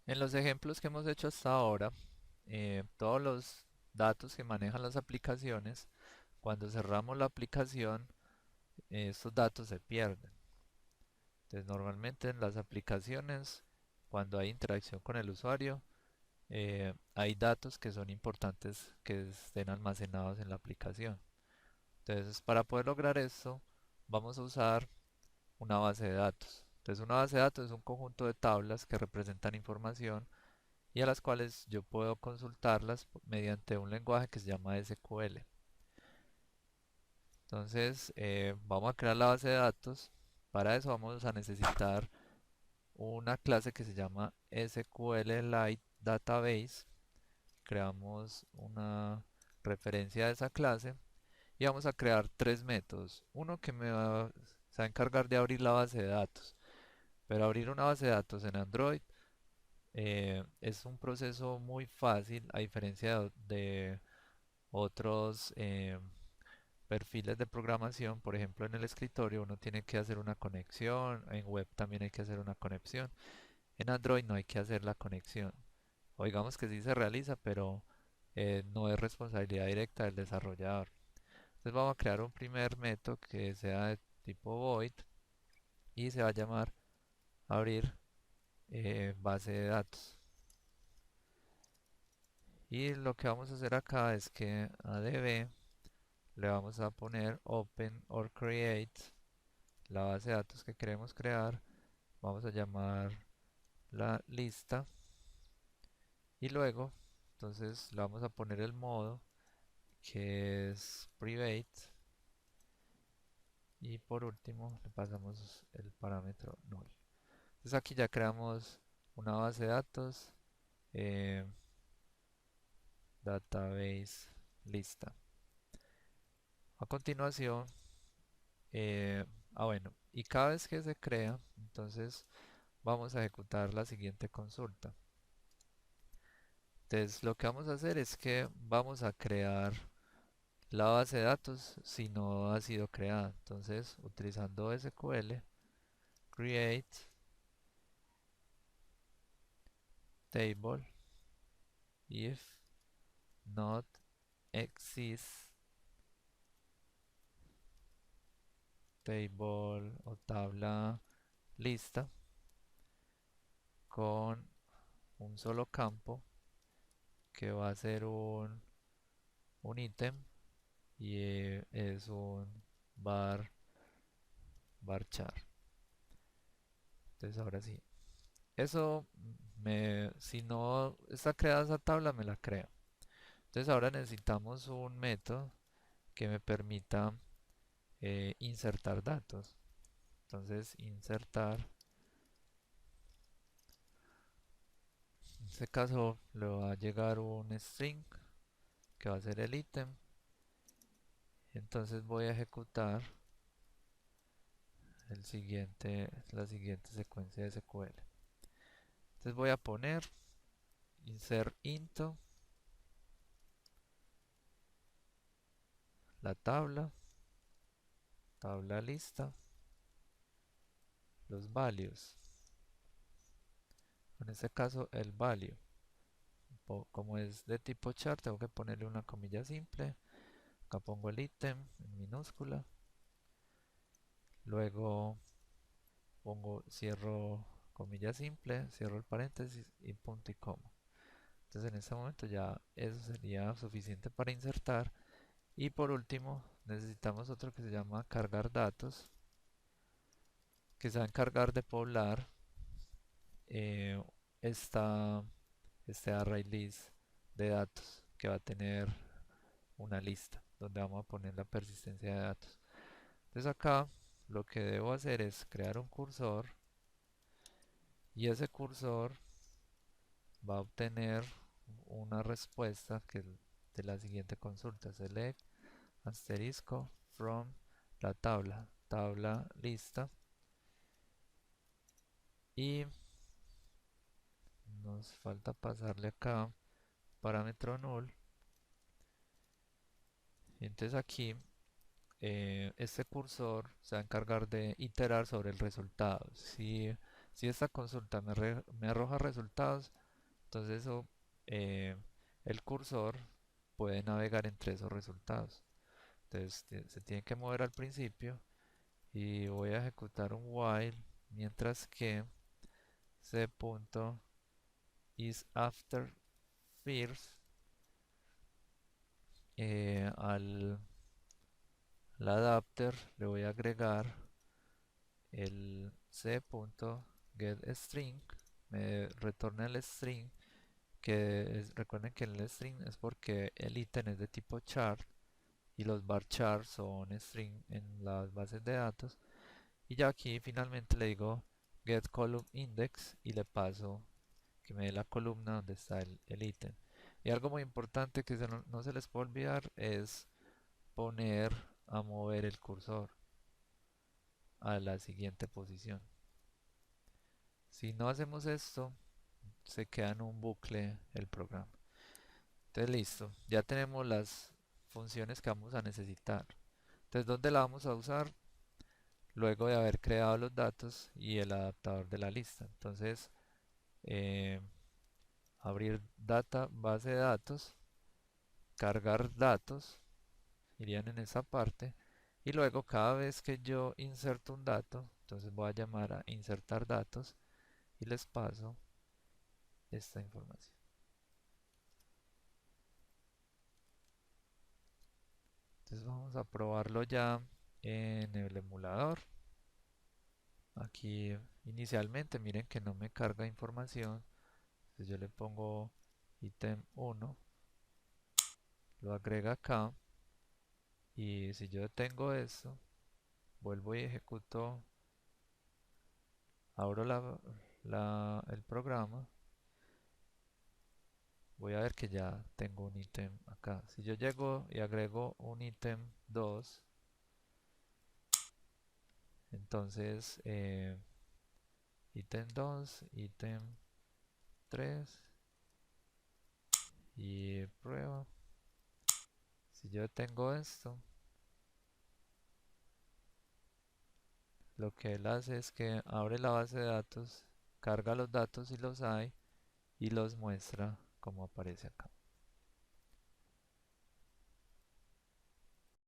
En los ejemplos que hemos hecho hasta ahora, todos los datos que manejan las aplicaciones, cuando cerramos la aplicación, estos datos se pierden. Entonces, normalmente en las aplicaciones, cuando hay interacción con el usuario, hay datos que son importantes que estén almacenados en la aplicación. Entonces, para poder lograr esto, vamos a usar una base de datos. Entonces, una base de datos es un conjunto de tablas que representan información y a las cuales yo puedo consultarlas mediante un lenguaje que se llama SQL. Entonces, vamos a crear la base de datos. Para eso vamos a necesitar una clase que se llama SQLite Database. Creamos una referencia de esa clase y vamos a crear tres métodos. Uno que se va a encargar de abrir la base de datos. Pero abrir una base de datos en Android es un proceso muy fácil a diferencia de otros perfiles de programación. Por ejemplo, en el escritorio uno tiene que hacer una conexión, en web también hay que hacer una conexión. En Android no hay que hacer la conexión. O digamos que sí se realiza, pero no es responsabilidad directa del desarrollador. Entonces vamos a crear un primer método que sea de tipo void y se va a llamar abrir base de datos. Y lo que vamos a hacer acá es que a db le vamos a poner open or create la base de datos que queremos crear. Vamos a llamar la lista y luego entonces le vamos a poner el modo que es private y por último le pasamos el parámetro null. Entonces aquí ya creamos una base de datos, eh, database lista. A continuación, eh, bueno, y cada vez que se crea, entonces vamos a ejecutar la siguiente consulta. Entonces lo que vamos a hacer es que vamos a crear la base de datos si no ha sido creada. Entonces utilizando SQL, create table if not exist table o tabla lista con un solo campo que va a ser un ítem y es un var varchar. Entonces ahora sí. Eso si no está creada esa tabla, me la creo. Entonces ahora necesitamos un método que me permita insertar datos. Entonces insertar, en este caso le va a llegar un string que va a ser el ítem. Entonces voy a ejecutar la siguiente secuencia de SQL. Entonces voy a poner insert into la tabla lista, los values. En este caso el value. Como es de tipo char, tengo que ponerle una comilla simple. Acá pongo el ítem en minúscula. Luego cierro comilla simple, cierro el paréntesis y punto y coma. Entonces en este momento ya eso sería suficiente para insertar. Y por último necesitamos otro que se llama cargar datos, que se va a encargar de poblar eh, esta, este array list de datos que va a tener una lista donde vamos a poner la persistencia de datos. Entonces acá lo que debo hacer es crear un cursor y ese cursor va a obtener una respuesta que de la siguiente consulta: select asterisco from la tabla lista, y nos falta pasarle acá parámetro null. Y entonces aquí este cursor se va a encargar de iterar sobre el resultado. Si Si esta consulta me arroja resultados, entonces eh, el cursor puede navegar entre esos resultados. Entonces se tiene que mover al principio y voy a ejecutar un while mientras que c.isAfter first al adapter le voy a agregar el c.getString, me retorna el string, recuerden que el string es porque el ítem es de tipo chart y los varchar son string en las bases de datos. Y ya aquí finalmente le digo getColumnIndex y le paso que me dé la columna donde está el ítem. Y algo muy importante que no se les puede olvidar es poner a mover el cursor a la siguiente posición. Si no hacemos esto, se queda en un bucle el programa. Entonces listo, ya tenemos las funciones que vamos a necesitar. Entonces, ¿dónde la vamos a usar? Luego de haber creado los datos y el adaptador de la lista. Entonces, eh, abrir data, base de datos, cargar datos, irían en esa parte. Y luego cada vez que yo inserto un dato, entonces voy a llamar a insertar datos y les paso esta información. Entonces vamos a probarlo ya en el emulador. Aquí inicialmente miren que no me carga información. Entonces yo le pongo ítem 1, lo agrega acá y si yo detengo esto, vuelvo y ejecuto, abro el programa, voy a ver que ya tengo un ítem acá. Si yo llego y agrego un ítem 2, entonces ítem 2, ítem 3 y prueba. Si yo detengo esto, lo que él hace es que abre la base de datos, carga los datos si los hay y los muestra como aparece acá.